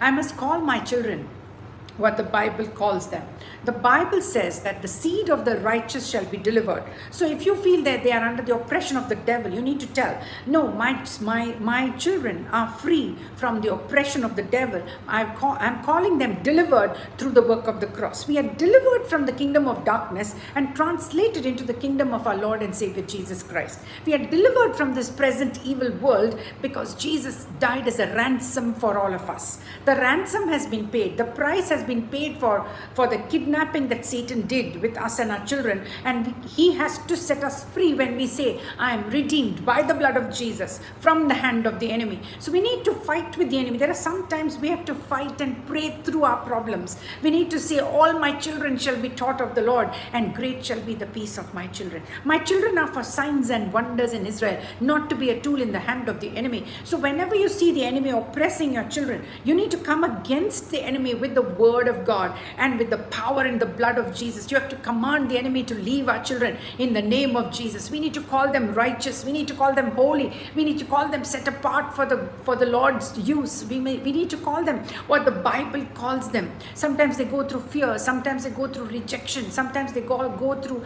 I must call my children what the Bible calls them. The Bible says that the seed of the righteous shall be delivered. So if you feel that they are under the oppression of the devil, you need to tell, no, my children are free from the oppression of the devil. I'm calling them delivered through the work of the cross. We are delivered from the kingdom of darkness and translated into the kingdom of our Lord and Savior Jesus Christ. We are delivered from this present evil world because Jesus died as a ransom for all of us. The ransom has been paid. The price has been paid for the kidnapping that Satan did with us and our children, and he has to set us free when we say, I am redeemed by the blood of Jesus from the hand of the enemy. So we need to fight with the enemy. There are sometimes we have to fight and pray through our problems. We need to say, all my children shall be taught of the Lord, and great shall be the peace of my children. My children are for signs and wonders in Israel, not to be a tool in the hand of the enemy. So whenever you see the enemy oppressing your children, you need to come against the enemy with the word of God and with the power and the blood of Jesus. You have to command the enemy to leave our children in the name of Jesus. We need to call them righteous. We need to call them holy. We need to call them set apart for the Lord's use. We need to call them what the Bible calls them. Sometimes they go through fear. Sometimes they go through rejection. Sometimes they go through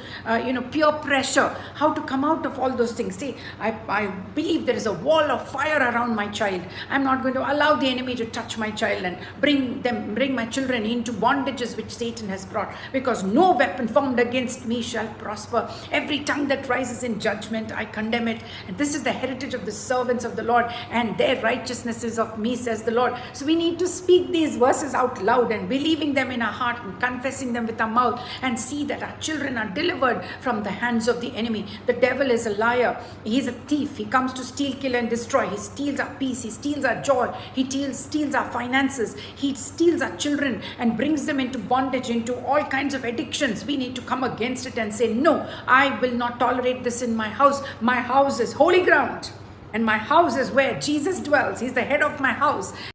peer pressure. How to come out of all those things. See, I believe there is a wall of fire around my child. I'm not going to allow the enemy to touch my child and bring my children into bondages which Satan has brought, because no weapon formed against me shall prosper. Every tongue that rises in judgment, I condemn it. And this is the heritage of the servants of the Lord, and their righteousness is of me, says the Lord. So we need to speak these verses out loud and believing them in our heart and confessing them with our mouth, and see that our children are delivered from the hands of the enemy. The devil is a liar. He's a thief. He comes to steal, kill, and destroy. He steals our peace. He steals our joy. He steals our finances. He steals our children and brings them into bondage, into all kinds of addictions. We need to come against it and say, no, I will not tolerate this in my house. My house is holy ground, and my house is where Jesus dwells. He's the head of my house.